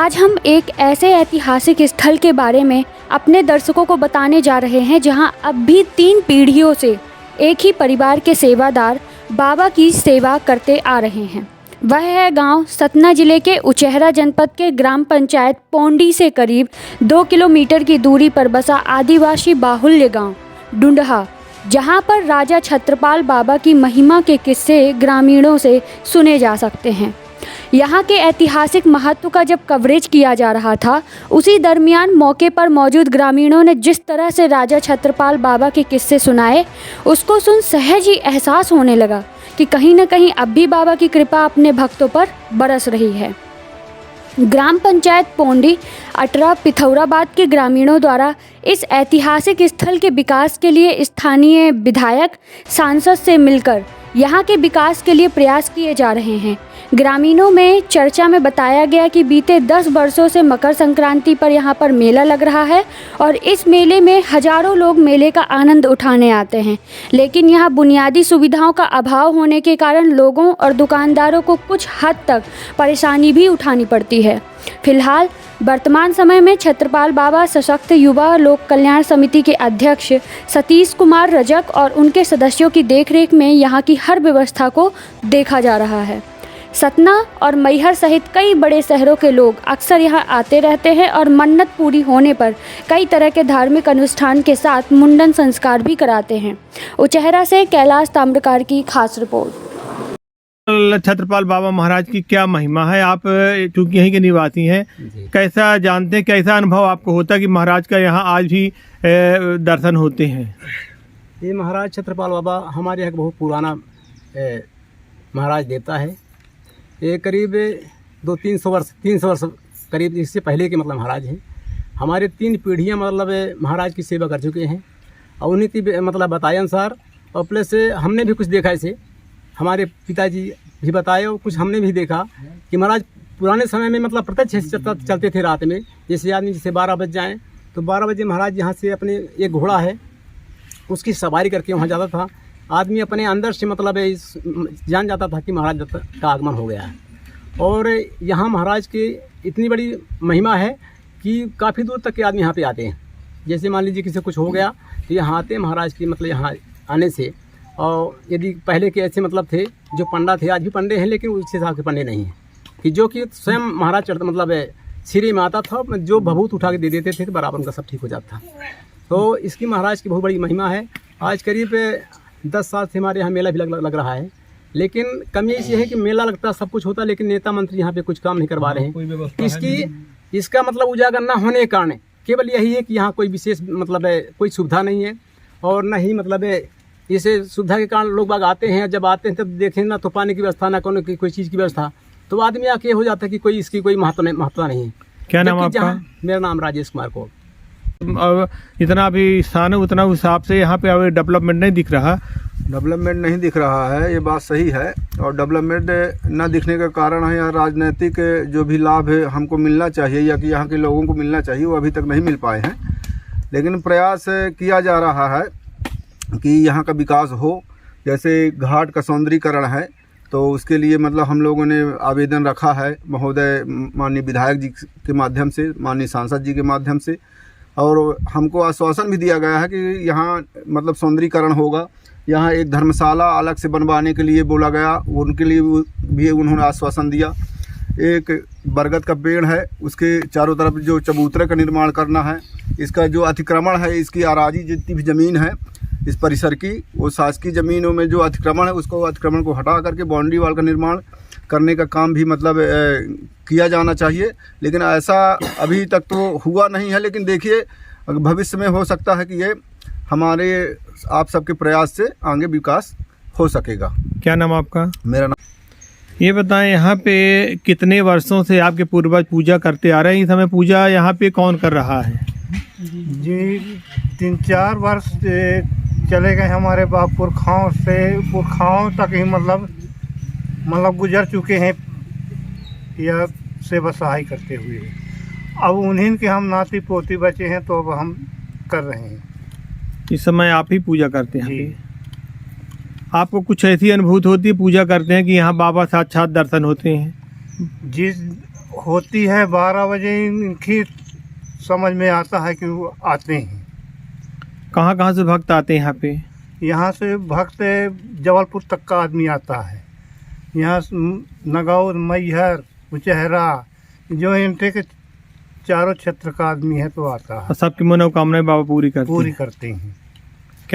आज हम एक ऐसे ऐतिहासिक स्थल के बारे में अपने दर्शकों को बताने जा रहे हैं जहां अब भी 3 पीढ़ियों से एक ही परिवार के सेवादार बाबा की सेवा करते आ रहे हैं। वह है गांव सतना जिले के उचेहरा जनपद के ग्राम पंचायत पोंडी से करीब 2 किलोमीटर की दूरी पर बसा आदिवासी बाहुल्य गांव डुंडहा, जहां पर राजा छत्रपाल बाबा की महिमा के किस्से ग्रामीणों से सुने जा सकते हैं। यहाँ के ऐतिहासिक महत्व का जब कवरेज किया जा रहा था, उसी दरमियान मौके पर मौजूद ग्रामीणों ने जिस तरह से राजा छत्रपाल बाबा के किस्से सुनाए, उसको सुन सहज ही एहसास होने लगा कि कहीं न कहीं अब भी बाबा की कृपा अपने भक्तों पर बरस रही है। ग्राम पंचायत पोंडी अटरा पिथौराबाद के ग्रामीणों द्वारा इस ऐतिहासिक स्थल के विकास के लिए स्थानीय विधायक सांसद से मिलकर यहाँ के विकास के लिए प्रयास किए जा रहे हैं। ग्रामीणों में चर्चा में बताया गया कि बीते 10 वर्षों से मकर संक्रांति पर यहाँ पर मेला लग रहा है और इस मेले में हजारों लोग मेले का आनंद उठाने आते हैं, लेकिन यहाँ बुनियादी सुविधाओं का अभाव होने के कारण लोगों और दुकानदारों को कुछ हद तक परेशानी भी उठानी पड़ती है। फिलहाल वर्तमान समय में छत्रपाल बाबा सशक्त युवा लोक कल्याण समिति के अध्यक्ष सतीश कुमार रजक और उनके सदस्यों की देखरेख में यहाँ की हर व्यवस्था को देखा जा रहा है। सतना और मैहर सहित कई बड़े शहरों के लोग अक्सर यहाँ आते रहते हैं और मन्नत पूरी होने पर कई तरह के धार्मिक अनुष्ठान के साथ मुंडन संस्कार भी कराते हैं। उचेहरा से कैलाश ताम्रकार की खास रिपोर्ट। छत्रपाल बाबा महाराज की क्या महिमा है? आप चूंकि यहीं के निवासी हैं, कैसा जानते हैं, कैसा अनुभव आपको होता है कि महाराज का यहाँ आज भी दर्शन होते हैं? ये महाराज छत्रपाल बाबा हमारे यहाँ बहुत पुराना महाराज देवता है। ये करीब 300 वर्ष करीब इससे पहले के मतलब महाराज हैं। हमारे 3 पीढ़ियाँ मतलब महाराज की सेवा कर चुके हैं और उन्हीं की मतलब बताए अनुसार और प्लस हमने भी कुछ देखा ऐसे, हमारे पिताजी भी बताए और कुछ हमने भी देखा कि महाराज पुराने समय में मतलब प्रत्यक्ष चलते थे रात में। जैसे आदमी जैसे 12 बज जाएँ तो 12 बजे महाराज यहाँ से अपने एक घोड़ा है उसकी सवारी करके वहाँ जाता था। आदमी अपने अंदर से मतलब जान जाता था कि महाराज का आगमन हो गया है। और यहाँ महाराज की इतनी बड़ी महिमा है कि काफ़ी दूर तक के आदमी यहाँ पे आते हैं। जैसे मान लीजिए किसी कुछ हो गया तो यहाँ आते हैं महाराज की मतलब यहाँ आने से। और यदि पहले के ऐसे मतलब थे जो पंडा थे, आज भी पंडे हैं लेकिन उस हिसाब के पंडे नहीं हैं कि जो कि स्वयं महाराज चढ़ता मतलब सिरे में आता था, जो भभूत उठा के दे देते थे तो बराबर उनका सब ठीक हो जाता था। तो इसकी महाराज की बहुत बड़ी महिमा है। आज करीब 10 साल से हमारे यहाँ मेला भी लग रहा है, लेकिन कमी ये है कि मेला लगता सब कुछ होता लेकिन नेता मंत्री यहाँ पे कुछ काम नहीं करवा रहे हैं। इसका मतलब उजागर न होने के कारण केवल यही है कि यहाँ कोई विशेष मतलब कोई सुविधा नहीं है और न ही मतलब इसे सुविधा के कारण लोग बाग आते हैं। जब आते हैं तब देखें ना तो पानी की व्यवस्था ना कोई चीज़ की व्यवस्था, तो आदमी आके हो जाता है कि कोई इसकी कोई महत्व नहीं है। क्या नाम आपका? मेरा नाम राजेश कुमार को। इतना भी स्थान है उतना हिसाब से यहाँ पे अभी डेवलपमेंट नहीं दिख रहा। डेवलपमेंट नहीं दिख रहा है, ये बात सही है। और डेवलपमेंट न दिखने का कारण है यहाँ राजनीतिक जो भी लाभ है हमको मिलना चाहिए या कि यहाँ के लोगों को मिलना चाहिए, वो अभी तक नहीं मिल पाए हैं। लेकिन प्रयास किया जा रहा है कि यहाँ का विकास हो। जैसे घाट का सौंदर्यीकरण है तो उसके लिए मतलब हम लोगों ने आवेदन रखा है महोदय माननीय विधायक जी के माध्यम से, माननीय सांसद जी के माध्यम से, और हमको आश्वासन भी दिया गया है कि यहाँ मतलब सौंदर्यीकरण होगा। यहाँ एक धर्मशाला अलग से बनवाने के लिए बोला गया, उनके लिए भी उन्होंने आश्वासन दिया। एक बरगद का पेड़ है उसके चारों तरफ जो चबूतरे का निर्माण करना है। इसका जो अतिक्रमण है, इसकी अराजी जितनी भी ज़मीन है इस परिसर की, वो शासकीय ज़मीनों में जो अतिक्रमण है उसको अतिक्रमण को हटा करके बाउंड्री वाल का निर्माण करने का काम भी मतलब किया जाना चाहिए। लेकिन ऐसा अभी तक तो हुआ नहीं है, लेकिन देखिए भविष्य में हो सकता है कि ये हमारे आप सबके प्रयास से आगे विकास हो सकेगा। क्या नाम आपका? मेरा नाम। ये बताएं यहाँ पे कितने वर्षों से आपके पूर्वज पूजा करते आ रहे हैं? इस समय पूजा यहाँ पे कौन कर रहा है? जी 3-4 वर्ष चले गए हमारे बाप पुरखाओं तक ही मतलब गुजर चुके हैं यह सेवा सहाय करते हुए। अब उन्हीं के हम नाती पोती बचे हैं तो अब हम कर रहे हैं। इस समय आप ही पूजा करते हैं? आपको कुछ ऐसी अनुभूति होती है पूजा करते हैं कि यहाँ बाबा साक्षात दर्शन होते हैं? जिस होती है 12 बजे इनकी समझ में आता है कि वो आते हैं। कहाँ कहाँ से भक्त आते हैं यहाँ पे? यहाँ से भक्त जबलपुर तक का आदमी आता है। यहाँ से नगौर, मैहर, उचहरा, जो इनके के चारों क्षेत्र का आदमी है तो आता है, और सबकी मनोकामनाएं बाबा पूरी करते पूरी हैं। करते हैं।